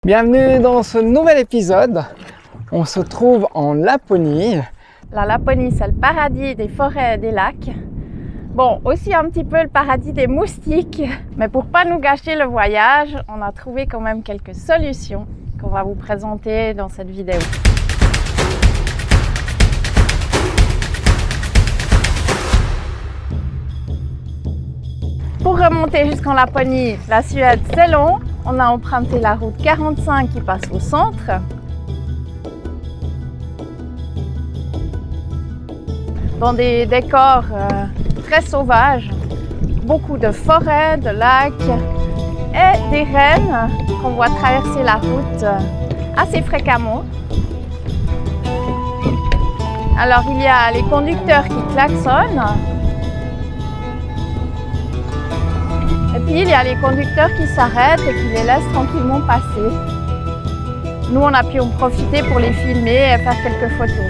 Bienvenue dans ce nouvel épisode. On se trouve en Laponie. La Laponie, c'est le paradis des forêts et des lacs. Bon, aussi un petit peu le paradis des moustiques. Mais pour pas nous gâcher le voyage, on a trouvé quand même quelques solutions qu'on va vous présenter dans cette vidéo. Pour remonter jusqu'en Laponie, la Suède, c'est long. On a emprunté la route 45 qui passe au centre. Dans des décors très sauvages, beaucoup de forêts, de lacs et des rennes qu'on voit traverser la route assez fréquemment. Alors il y a les conducteurs qui klaxonnent. Et puis il y a les conducteurs qui s'arrêtent et qui les laissent tranquillement passer. Nous, on a pu en profiter pour les filmer et faire quelques photos.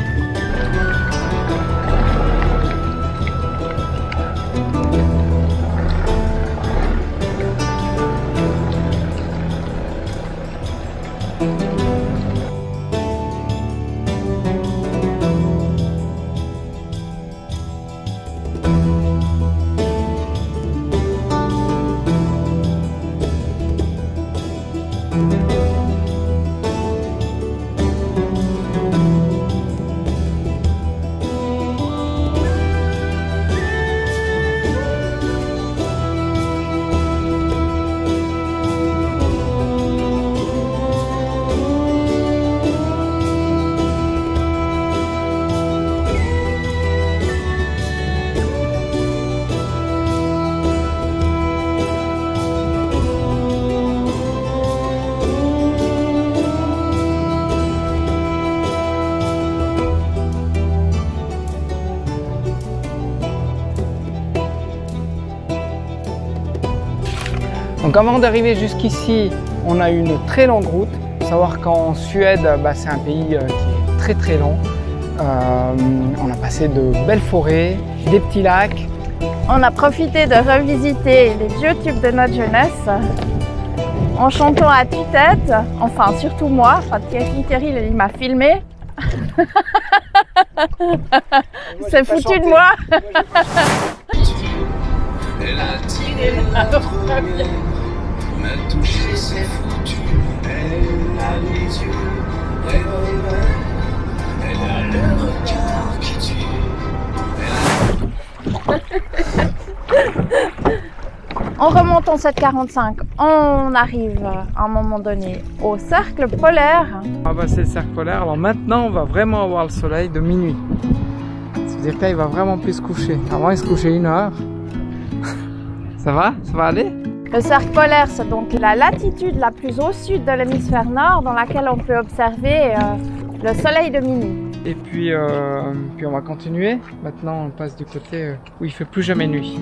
Donc avant d'arriver jusqu'ici, on a eu une très longue route. Il faut savoir qu'en Suède, c'est un pays qui est très long. On a passé de belles forêts, des petits lacs. On a profité de revisiter les vieux tubes de notre jeunesse en chantant à tue-tête, enfin surtout moi, Thierry il m'a filmé. C'est foutu de moi. Elle a tiré la première, m'a touché, c'est foutu. Elle a les yeux revolver, elle a le regard qui tue. En remontant cette 45, on arrive à un moment donné au cercle polaire. On va passer le cercle polaire. Alors maintenant, on va vraiment avoir le soleil de minuit. C'est-à-dire qu'il va vraiment plus se coucher. Avant, il se couchait 1 heure. Ça va? Ça va aller? Le cercle polaire, c'est donc la latitude la plus au sud de l'hémisphère nord dans laquelle on peut observer le soleil de minuit. Et puis on va continuer. Maintenant, on passe du côté où il fait plus jamais nuit.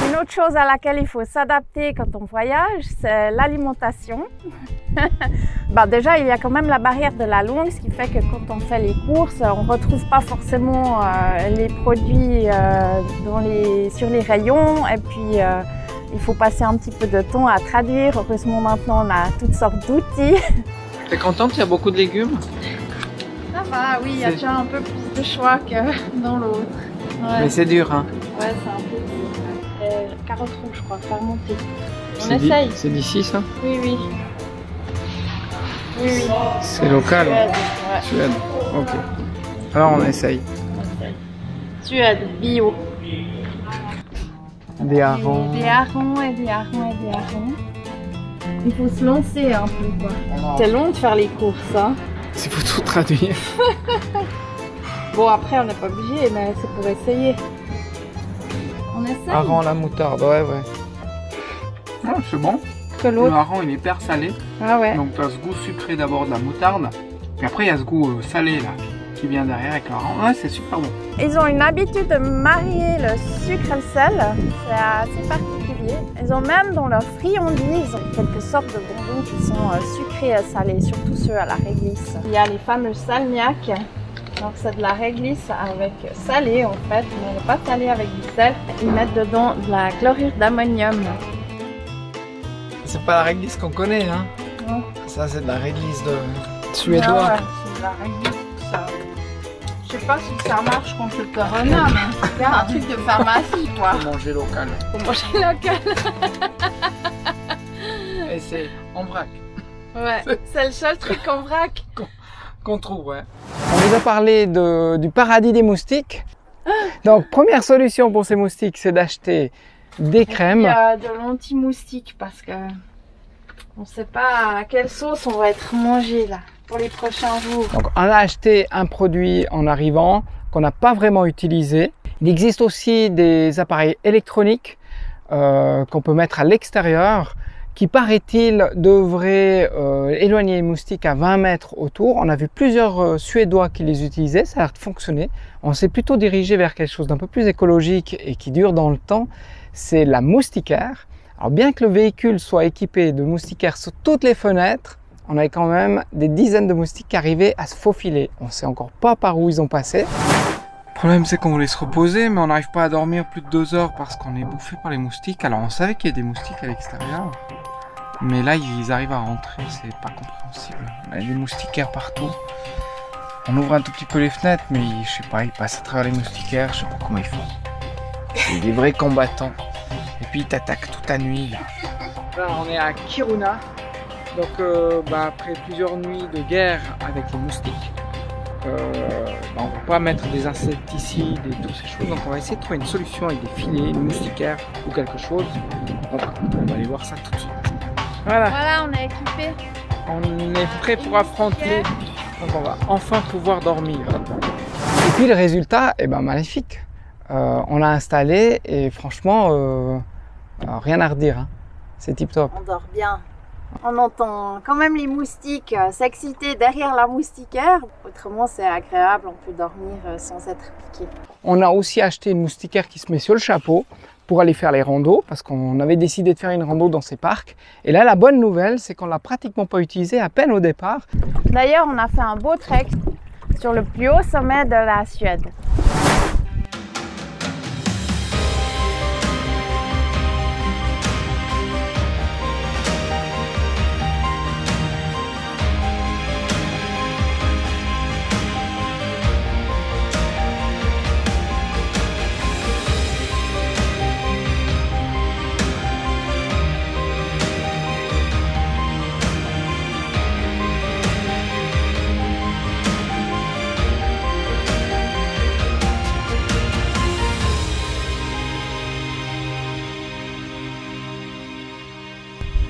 Une autre chose à laquelle il faut s'adapter quand on voyage, c'est l'alimentation. Déjà, il y a quand même la barrière de la langue, ce qui fait que quand on fait les courses, on ne retrouve pas forcément les produits sur les rayons. Et puis, il faut passer un petit peu de temps à traduire. Heureusement, maintenant, on a toutes sortes d'outils. T'es contente? Il y a beaucoup de légumes? Ça va, oui, il y a déjà un peu plus de choix que dans l'autre. Ouais. Mais c'est dur, hein? Ouais, c'est un peu dur. Carottes rouges, je crois, fermentées. On essaye. C'est d'ici, ça? Oui, oui. Oui, oui. C'est local? Suède, ouais. Suède, ok. Alors on essaye. Suède, bio. Des harengs. Des harengs et des harengs et des harengs. Il faut se lancer un peu, quoi. C'est long de faire les courses, hein. Il faut tout traduire. Bon, après, on n'est pas obligé, mais c'est pour essayer. essaie. Hareng, la moutarde, ouais. C'est bon. Que Le l'autre. hareng, il est hyper salé. Ah ouais. Donc tu as ce goût sucré d'abord de la moutarde. Et après, il y a ce goût salé là, qui vient derrière avec le hareng. Ouais, c'est super bon. Ils ont une habitude de marier le sucre et le sel. C'est assez particulier. Ils ont même dans leur friandises, ils ont quelques sortes de bonbons qui sont sucrés et salés, surtout ceux à la réglisse. Il y a les fameux salmiaques. Donc c'est de la réglisse avec salé en fait, mais elle n'est pas salée avec du sel. Ils mettent dedans de la chlorure d'ammonium. C'est pas la réglisse qu'on connaît, hein. Non. Ça, c'est de la réglisse de Ah suédois. ouais, c'est de la réglisse. Ça... Je sais pas si ça marche contre le corona, mais c'est un truc de pharmacie quoi. Faut manger local. Faut manger local. Et c'est en vrac Ouais, c'est le seul truc en vrac. qu'on trouve, ouais. On vous a parlé du paradis des moustiques. Donc, première solution pour ces moustiques, c'est d'acheter des crèmes. Il y a de l'anti-moustique parce que on sait pas à quelle sauce on va être mangé là pour les prochains jours. Donc, on a acheté un produit en arrivant qu'on n'a pas vraiment utilisé. Il existe aussi des appareils électroniques qu'on peut mettre à l'extérieur qui, paraît-il, devraient éloigner les moustiques à 20 mètres autour. On a vu plusieurs Suédois qui les utilisaient, ça a l'air de fonctionner. On s'est plutôt dirigé vers quelque chose d'un peu plus écologique et qui dure dans le temps, c'est la moustiquaire. Alors bien que le véhicule soit équipé de moustiquaires sur toutes les fenêtres, on avait quand même des dizaines de moustiques qui arrivaient à se faufiler. On ne sait encore pas par où ils ont passé. Le problème, c'est qu'on voulait se reposer, mais on n'arrive pas à dormir plus de 2 heures parce qu'on est bouffé par les moustiques. Alors on savait qu'il y a des moustiques à l'extérieur, mais là ils arrivent à rentrer, c'est pas compréhensible. On a des moustiquaires partout. On ouvre un tout petit peu les fenêtres, mais je sais pas, ils passent à travers les moustiquaires, je sais pas comment ils font. C'est des vrais combattants. Et puis ils t'attaquent toute la nuit là. Là on est à Kiruna. Donc après plusieurs nuits de guerre avec les moustiques, on ne peut pas mettre des insecticides et toutes ces choses. Donc on va essayer de trouver une solution avec des filets, une moustiquaire ou quelque chose. Donc on va aller voir ça tout de suite. Voilà, Voilà, on est équipé. on est prêt pour affronter. Donc on va enfin pouvoir dormir. Et puis le résultat est maléfique. On l'a installé et franchement, rien à redire. Hein. C'est tip top. On dort bien. On entend quand même les moustiques s'exciter derrière la moustiquaire. Autrement, c'est agréable, on peut dormir sans être piqué. On a aussi acheté une moustiquaire qui se met sur le chapeau pour aller faire les randos, parce qu'on avait décidé de faire une rando dans ces parcs. Et là, la bonne nouvelle, c'est qu'on l'a pratiquement pas utilisée, à peine au départ. D'ailleurs, on a fait un beau trek sur le plus haut sommet de la Suède.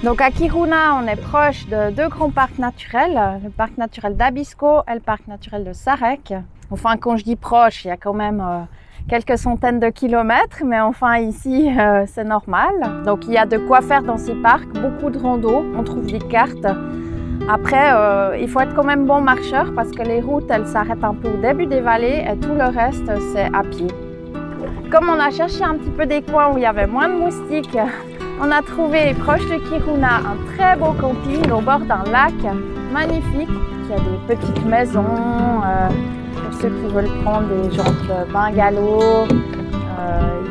Donc à Kiruna, on est proche de 2 grands parcs naturels, le parc naturel d'Abisko et le parc naturel de Sarek. Enfin, quand je dis proche, il y a quand même quelques centaines de kilomètres, mais enfin ici, c'est normal. Donc il y a de quoi faire dans ces parcs, beaucoup de randos, on trouve des cartes. Après, il faut être quand même bon marcheur parce que les routes, elles s'arrêtent un peu au début des vallées et tout le reste, c'est à pied. Comme on a cherché un petit peu des coins où il y avait moins de moustiques, on a trouvé proche de Kiruna un très beau camping au bord d'un lac magnifique. Il y a des petites maisons pour ceux qui veulent prendre des genres de bungalows.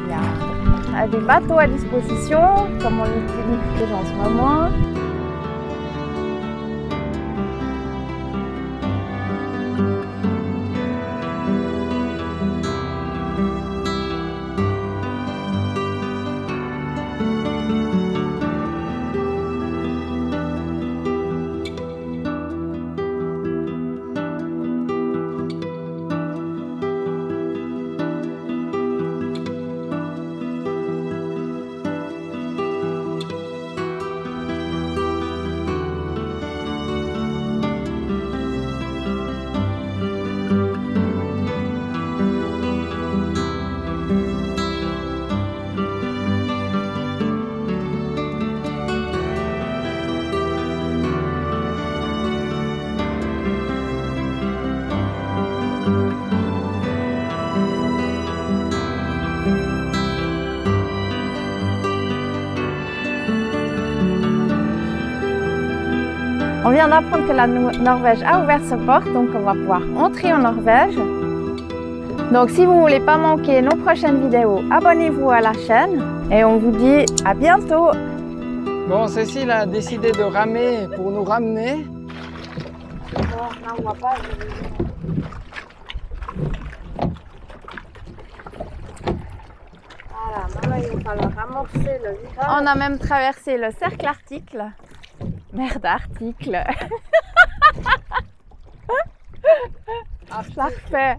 Il y a des bateaux à disposition comme on l'utilise en ce moment. On vient d'apprendre que la Norvège a ouvert ses portes, donc on va pouvoir entrer en Norvège. Donc si vous ne voulez pas manquer nos prochaines vidéos, abonnez-vous à la chaîne et on vous dit à bientôt. Bon, Cécile a décidé de ramer pour nous ramener. Non, on va pas. Voilà, maintenant il va falloir amorcer le virage. On a même traversé le cercle arctique. Merde, article. Parfait.